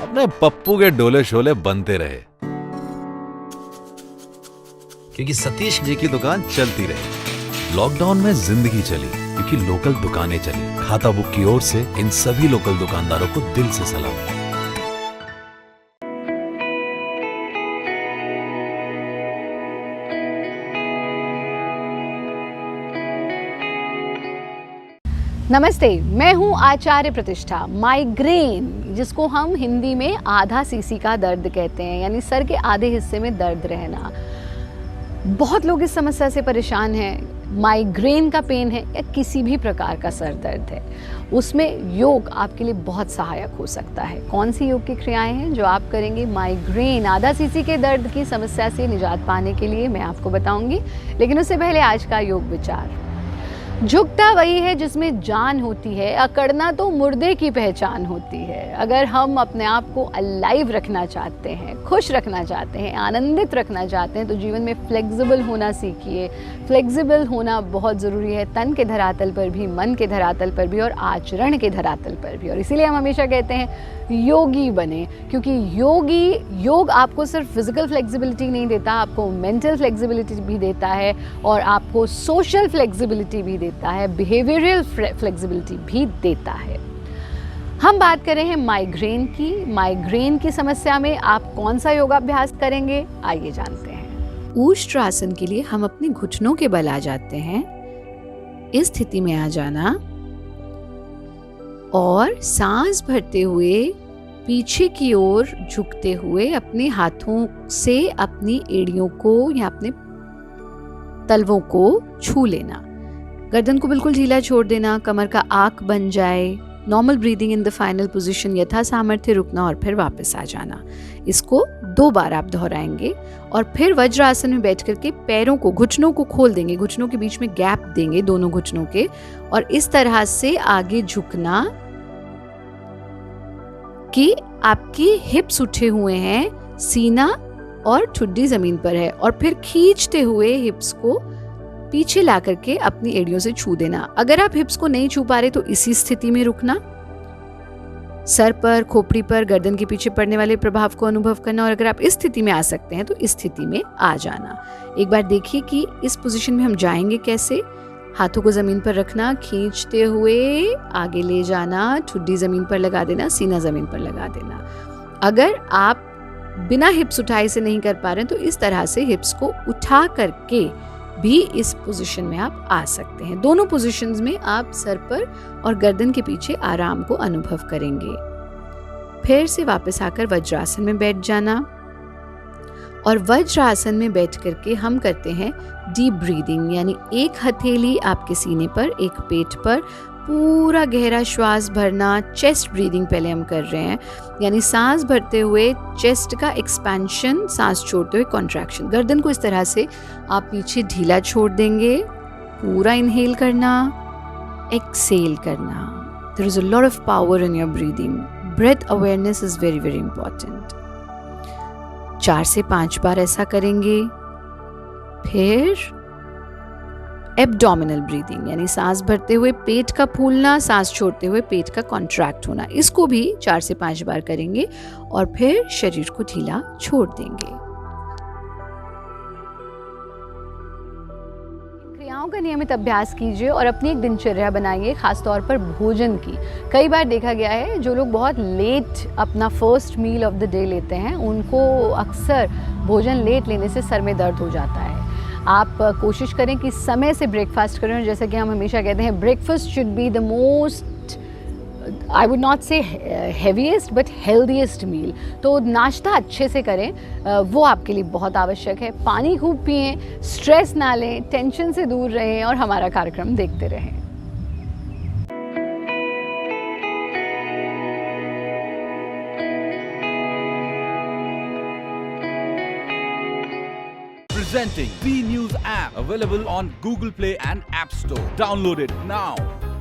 अपने पप्पू के डोले शोले बनते रहे, क्योंकि सतीश जी की दुकान चलती रही। लॉकडाउन में जिंदगी चली क्योंकि लोकल दुकानें चली। खाता बुक की ओर से इन सभी लोकल दुकानदारों को दिल से सलाम। नमस्ते, मैं हूं आचार्य प्रतिष्ठा। माइग्रेन, जिसको हम हिंदी में आधा सीसी का दर्द कहते हैं, यानी सर के आधे हिस्से में दर्द रहना। बहुत लोग इस समस्या से परेशान हैं। माइग्रेन का पेन है या किसी भी प्रकार का सर दर्द है, उसमें योग आपके लिए बहुत सहायक हो सकता है। कौन सी योग की क्रियाएं हैं जो आप करेंगे माइग्रेन आधा सीसी के दर्द की समस्या से निजात पाने के लिए, मैं आपको बताऊंगी। लेकिन उससे पहले आज का योग विचार। झुकता वही है जिसमें जान होती है, अकड़ना तो मुर्दे की पहचान होती है। अगर हम अपने आप को अलाइव रखना चाहते हैं, खुश रखना चाहते हैं, आनंदित रखना चाहते हैं, तो जीवन में फ्लेक्सिबल होना सीखिए। फ्लेक्सिबल होना बहुत ज़रूरी है, तन के धरातल पर भी, मन के धरातल पर भी और आचरण के धरातल पर भी। और इसीलिए हम हमेशा कहते हैं योगी बने, क्योंकि योग आपको सिर्फ फिजिकल फ्लेक्सिबिलिटी नहीं देता, आपको मेंटल फ्लेक्सिबिलिटी भी देता है और आपको सोशल फ्लेक्सिबिलिटी भी देता है, बिहेवियरल फ्लेक्सिबिलिटी भी देता है। हम बात कर रहे हैं माइग्रेन की। माइग्रेन की समस्या में आप कौन सा योगाभ्यास करेंगे, आइए जानते हैं। ऊष्ट्रासन के लिए हम अपने घुटनों के बल आ जाते हैं। इस स्थिति में आ जाना और सांस भरते हुए पीछे की ओर झुकते हुए अपने हाथों से अपनी एड़ियों को या अपने तलवों को छू लेना। गर्दन को बिल्कुल ढीला छोड़ देना, कमर का आंक बन जाए। Normal breathing in the final position, यथा सामर्थ्य रुकना और फिर वापस आ जाना। इसको 2 बार आप दोहराएंगे और फिर वज्रासन में बैठ करके पैरों को, घुटनों को खोल देंगे, घुटनों के बीच में गैप देंगे दोनों घुटनों के, और इस तरह से आगे झुकना कि आपकी हिप्स उठे हुए हैं, सीना और ठुड्डी जमीन पर है, और फिर खींचते हुए हिप्स को पीछे ला करके अपनी एड़ियों से छू देना। अगर आप हिप्स को नहीं छू पा रहे तो इसी स्थिति में रुकना, सर पर, खोपड़ी पर, गर्दन के पीछे पड़ने वाले प्रभाव को अनुभव करना, और अगर आप इस स्थिति में आ सकते हैं तो इस स्थिति में आ जाना। एक बार देखिए कि इस पोजीशन में हम जाएंगे कैसे। हाथों को जमीन पर रखना, खींचते हुए आगे ले जाना, ठुड्डी जमीन पर लगा देना, सीना जमीन पर लगा देना। अगर आप बिना हिप्स उठाए से नहीं कर पा रहे हैं तो इस तरह से हिप्स को उठा करके भी इस पोजीशन में आप आ सकते हैं। दोनों पोजीशंस में आप सर पर और गर्दन के पीछे आराम को अनुभव करेंगे। फिर से वापस आकर वज्रासन में बैठ जाना, और वज्रासन में बैठ करके हम करते हैं डीप ब्रीदिंग, यानी एक हथेली आपके सीने पर, एक पेट पर, पूरा गहरा श्वास भरना। चेस्ट ब्रीदिंग पहले हम कर रहे हैं, यानी सांस भरते हुए चेस्ट का एक्सपेंशन, सांस छोड़ते हुए कॉन्ट्रैक्शन। गर्दन को इस तरह से आप पीछे ढीला छोड़ देंगे, पूरा इनहेल करना, एक्सेल करना। There is a lot of power in your breathing. Breath awareness is very very important. 4 से 5 बार ऐसा करेंगे। फिर एब्डोमिनल ब्रीदिंग, यानी सांस भरते हुए पेट का फूलना, सांस छोड़ते हुए पेट का कॉन्ट्रैक्ट होना। इसको भी 4 से 5 बार करेंगे और फिर शरीर को ढीला छोड़ देंगे। क्रियाओं का नियमित अभ्यास कीजिए और अपनी एक दिनचर्या बनाइए, खासतौर पर भोजन की। कई बार देखा गया है जो लोग बहुत लेट अपना first meal of the day लेते हैं, उनको अक्सर भोजन लेट लेने से सर में दर्द हो जाता है। आप कोशिश करें कि समय से ब्रेकफास्ट करें, और जैसे कि हम हमेशा कहते हैं breakfast should be the most, I would not से हेवीएस्ट बट हेल्दीएस्ट मील। तो नाश्ता अच्छे से करें, वो आपके लिए बहुत आवश्यक है। पानी खूब पिएं, स्ट्रेस ना लें, टेंशन से दूर रहें और हमारा कार्यक्रम देखते रहें। Presenting B News app, available on Google Play and App Store. Download it now.